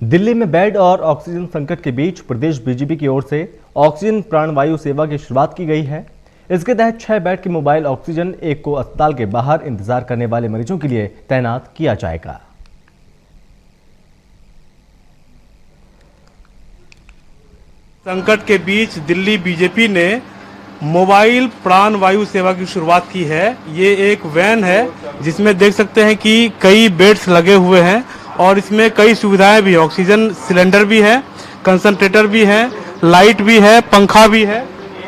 दिल्ली में बेड और ऑक्सीजन संकट के बीच प्रदेश बीजेपी की ओर से ऑक्सीजन प्राणवायु सेवा की शुरुआत की गई है। इसके तहत 6 बेड के मोबाइल ऑक्सीजन एक को अस्पताल के बाहर इंतजार करने वाले मरीजों के लिए तैनात किया जाएगा। संकट के बीच दिल्ली बीजेपी ने मोबाइल प्राणवायु सेवा की शुरुआत की है। ये एक वैन है जिसमें देख सकते हैं कि कई बेड्स लगे हुए हैं और इसमें कई सुविधाएं भी है। ऑक्सीजन सिलेंडर भी है, कंसंट्रेटर भी है, लाइट भी है, पंखा भी है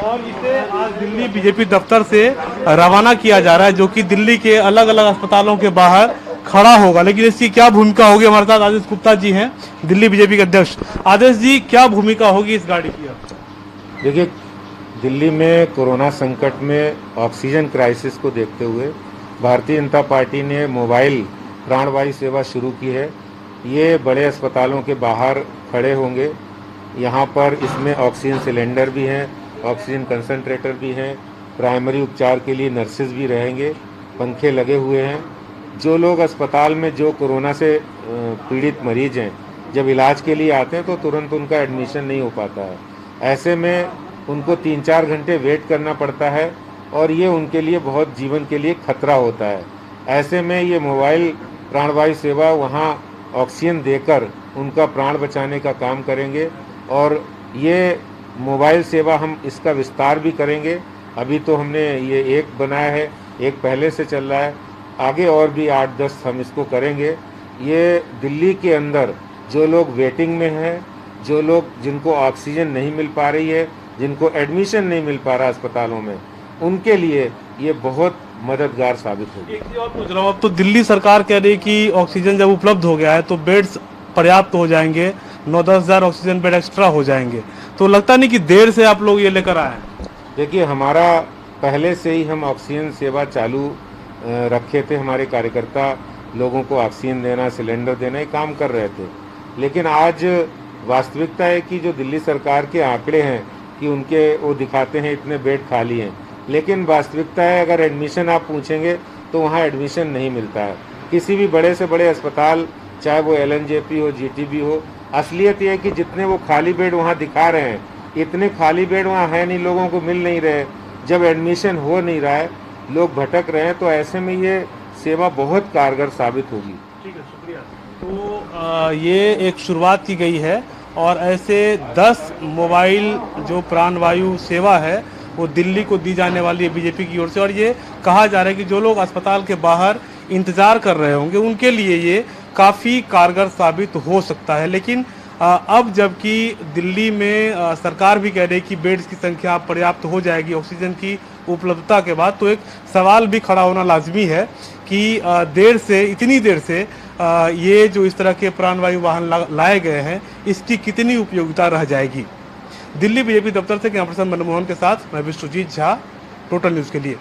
और इसे आज दिल्ली बीजेपी दफ्तर से रवाना किया जा रहा है, जो कि दिल्ली के अलग अलग अस्पतालों के बाहर खड़ा होगा। लेकिन इसकी क्या भूमिका होगी, हमारे साथ आदेश गुप्ता जी हैं, दिल्ली बीजेपी के अध्यक्ष। आदेश जी, क्या भूमिका होगी इस गाड़ी की? देखिए, दिल्ली में कोरोना संकट में ऑक्सीजन क्राइसिस को देखते हुए भारतीय जनता पार्टी ने मोबाइल प्राणवायु सेवा शुरू की है। ये बड़े अस्पतालों के बाहर खड़े होंगे। यहाँ पर इसमें ऑक्सीजन सिलेंडर भी हैं, ऑक्सीजन कंसंट्रेटर भी हैं, प्राइमरी उपचार के लिए नर्सेज भी रहेंगे, पंखे लगे हुए हैं। जो लोग अस्पताल में जो कोरोना से पीड़ित मरीज हैं, जब इलाज के लिए आते हैं तो तुरंत उनका एडमिशन नहीं हो पाता है। ऐसे में उनको 3-4 घंटे वेट करना पड़ता है और ये उनके लिए बहुत जीवन के लिए खतरा होता है। ऐसे में ये मोबाइल प्राणवायु सेवा वहाँ ऑक्सीजन देकर उनका प्राण बचाने का काम करेंगे और ये मोबाइल सेवा हम इसका विस्तार भी करेंगे। अभी तो हमने ये एक बनाया है, एक पहले से चल रहा है, आगे और भी 8-10 हम इसको करेंगे। ये दिल्ली के अंदर जो लोग वेटिंग में हैं, जो लोग जिनको ऑक्सीजन नहीं मिल पा रही है, जिनको एडमिशन नहीं मिल पा रहा अस्पतालों में, उनके लिए ये बहुत मददगार साबित होगी। एक चीज और पूछ रहा हूँ, अब तो दिल्ली सरकार कह रही है कि ऑक्सीजन जब उपलब्ध हो गया है तो बेड्स पर्याप्त हो जाएंगे, 9-10 हज़ार ऑक्सीजन बेड एक्स्ट्रा हो जाएंगे, तो लगता नहीं कि देर से आप लोग ये लेकर आए हैं? देखिए, हमारा पहले से ही हम ऑक्सीजन सेवा चालू रखे थे। हमारे कार्यकर्ता लोगों को ऑक्सीजन देना, सिलेंडर देना, ये काम कर रहे थे। लेकिन आज वास्तविकता है कि जो दिल्ली सरकार के आंकड़े हैं कि उनके वो दिखाते हैं इतने बेड खाली हैं, लेकिन वास्तविकता है अगर एडमिशन आप पूछेंगे तो वहाँ एडमिशन नहीं मिलता है। किसी भी बड़े से बड़े अस्पताल, चाहे वो LNJP हो, GTB हो, असलियत ये है कि जितने वो खाली बेड वहाँ दिखा रहे हैं, इतने खाली बेड वहाँ है नहीं, लोगों को मिल नहीं रहे। जब एडमिशन हो नहीं रहा है, लोग भटक रहे हैं, तो ऐसे में ये सेवा बहुत कारगर साबित होगी। ठीक है, शुक्रिया। तो ये एक शुरुआत की गई है और ऐसे 10 मोबाइल जो प्राणवायु सेवा है वो दिल्ली को दी जाने वाली है बीजेपी की ओर से। और ये कहा जा रहा है कि जो लोग अस्पताल के बाहर इंतजार कर रहे होंगे उनके लिए ये काफ़ी कारगर साबित हो सकता है। लेकिन अब जबकि दिल्ली में सरकार भी कह रही है कि बेड्स की संख्या पर्याप्त हो जाएगी ऑक्सीजन की उपलब्धता के बाद, तो एक सवाल भी खड़ा होना लाजमी है कि इतनी देर से ये जो इस तरह के प्राणवायु वाहन लाए गए हैं, इसकी कितनी उपयोगिता रह जाएगी। दिल्ली बीजेपी दफ्तर से कैमरा पर्सन मनमोहन के साथ मैं विश्वजीत झा, टोटल न्यूज़ के लिए।